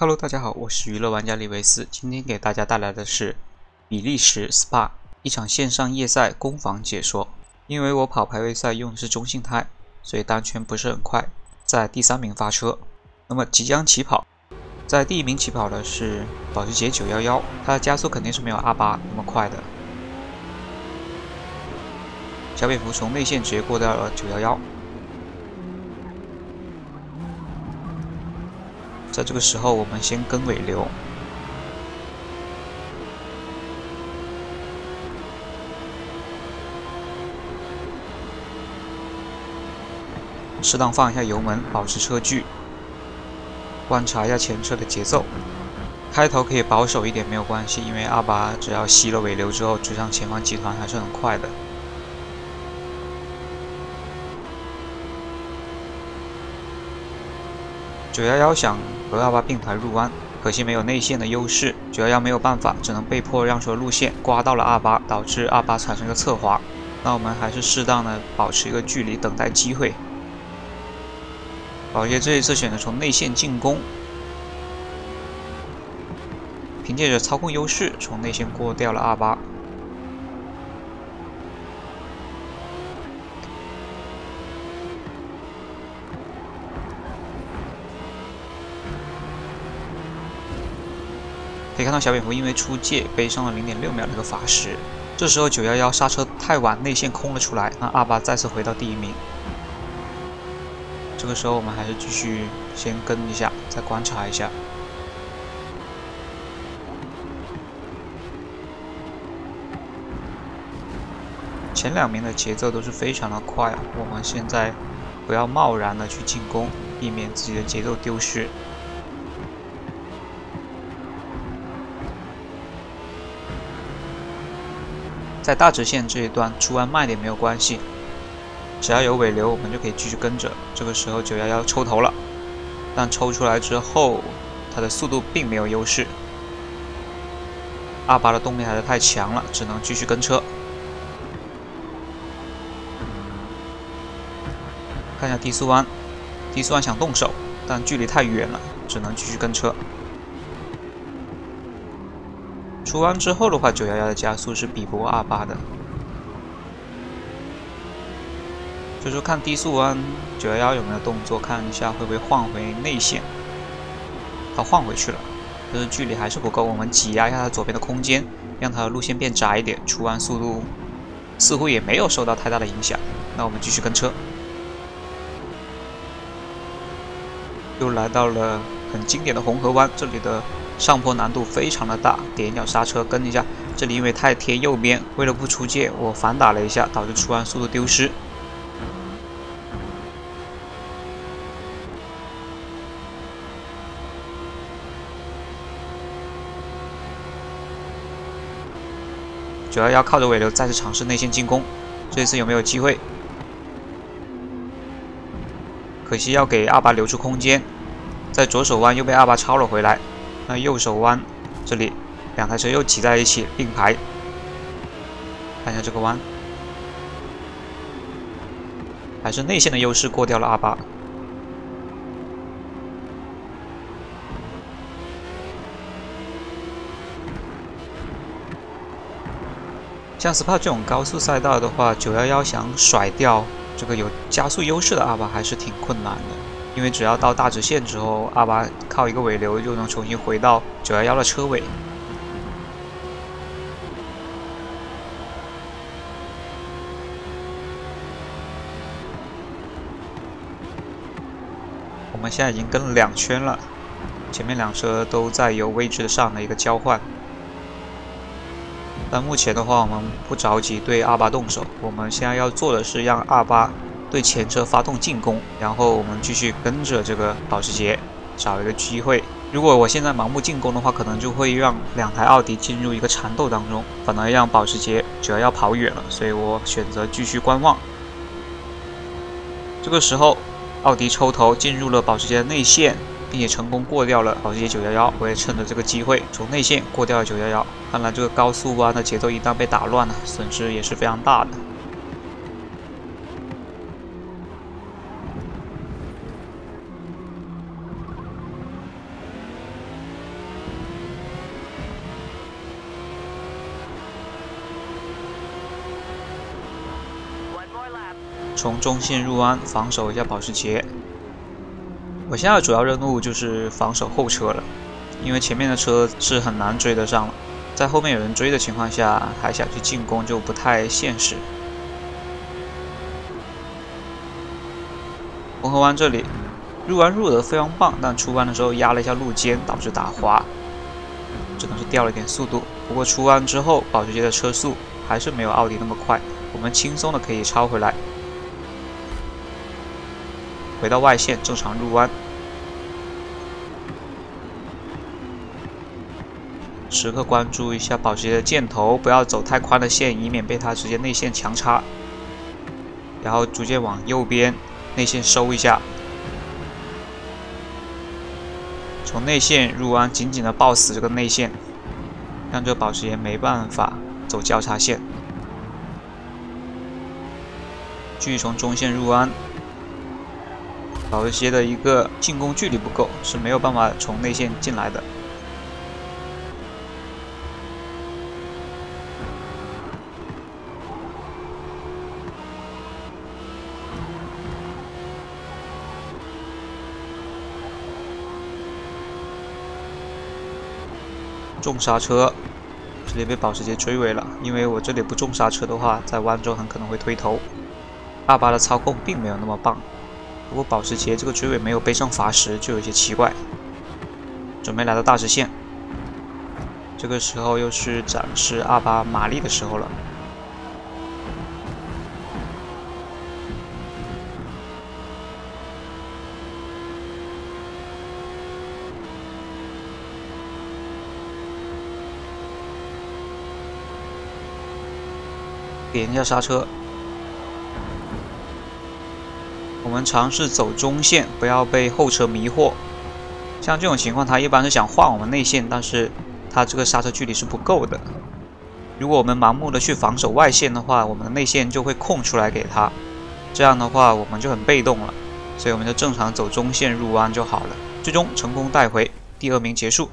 Hello，大家好，我是娱乐玩家李维斯，今天给大家带来的是比利时 SPA 一场线上夜赛攻防解说。因为我跑排位赛用的是中性胎，所以单圈不是很快，在第3名发车。那么即将起跑，在第1名起跑的是保时捷911，它的加速肯定是没有R8那么快的。小蝙蝠从内线直接过掉了911。在这个时候，我们先跟尾流，适当放一下油门，保持车距，观察一下前车的节奏。开头可以保守一点没有关系，因为R8只要吸了尾流之后，追上前方集团还是很快的。911想和R8并排入弯，可惜没有内线的优势，911没有办法，只能被迫让出路线，刮到了R8，导致R8产生一个侧滑。那我们还是适当的保持一个距离，等待机会。保时捷这一次选择从内线进攻，凭借着操控优势从内线过掉了R8。可以看到小蝙蝠因为出界背上了0.6秒的一个法师，这时候911刹车太晚，内线空了出来，那R8再次回到第1名。这个时候我们还是继续先跟一下，再观察一下。前2名的节奏都是非常的快啊，我们现在不要贸然的去进攻，避免自己的节奏丢失。在大直线这一段出弯慢点没有关系，只要有尾流我们就可以继续跟着。这个时候911抽头了，但抽出来之后它的速度并没有优势，R8的动力还是太强了，只能继续跟车。看一下低速弯，低速弯想动手，但距离太远了，只能继续跟车。出弯之后的话，911的加速是比不过R8的，所以说看低速弯911有没有动作，看一下会不会换回内线。他换回去了，但是距离还是不够，我们挤压一下他左边的空间，让他的路线变窄一点，出弯速度似乎也没有受到太大的影响。那我们继续跟车，又来到了很经典的红河湾，这里的上坡难度非常的大，点一脚刹车跟一下。这里因为太贴右边，为了不出界，我反打了一下，导致出弯速度丢失。911靠着尾流再次尝试内线进攻，这一次有没有机会？可惜要给R8留出空间，在左手弯又被R8超了回来。那右手弯这里2台车又挤在一起并排，看一下这个弯，还是内线的优势过掉了R8。像 SPA 这种高速赛道的话，911想甩掉这个有加速优势的R8还是挺困难的，因为只要到大直线之后，R8靠一个尾流就能重新回到911的车尾。我们现在已经跟了2圈了，前面2车都在有位置上的一个交换。但目前的话，我们不着急对R8动手，我们现在要做的是让R8对前车发动进攻，然后我们继续跟着这个保时捷找一个机会。如果我现在盲目进攻的话，可能就会让2台奥迪进入一个缠斗当中，反而让保时捷911跑远了，所以我选择继续观望。这个时候，奥迪抽头进入了保时捷的内线，并且成功过掉了保时捷911，我也趁着这个机会从内线过掉了911。看来这个高速弯的节奏一旦被打乱了，损失也是非常大的。从中线入弯，防守一下保时捷。我现在的主要任务就是防守后车了，因为前面的车是很难追得上了。在后面有人追的情况下，还想去进攻就不太现实。红河湾这里入弯入得非常棒，但出弯的时候压了一下路肩，导致打滑，只能是掉了点速度。不过出弯之后，保时捷的车速还是没有奥迪那么快，我们轻松的可以超回来。回到外线，正常入弯。时刻关注一下保时捷的箭头，不要走太宽的线，以免被它直接内线强插。然后逐渐往右边内线收一下，从内线入弯，紧紧的抱死这个内线，让这个保时捷没办法走交叉线。继续从中线入弯。保时捷的一个进攻距离不够，是没有办法从内线进来的。重刹车，这里被保时捷追尾了。因为我这里不重刹车的话，在弯中很可能会推头。28的操控并没有那么棒。不过保时捷这个追尾没有背上罚时，就有些奇怪。准备来到大直线，这个时候又是展示28马力的时候了。点一下刹车。我们尝试走中线，不要被后车迷惑。像这种情况，他一般是想换我们内线，但是他这个刹车距离是不够的。如果我们盲目的去防守外线的话，我们的内线就会空出来给他，这样的话我们就很被动了。所以我们就正常走中线入弯就好了。最终成功带回，第2名结束。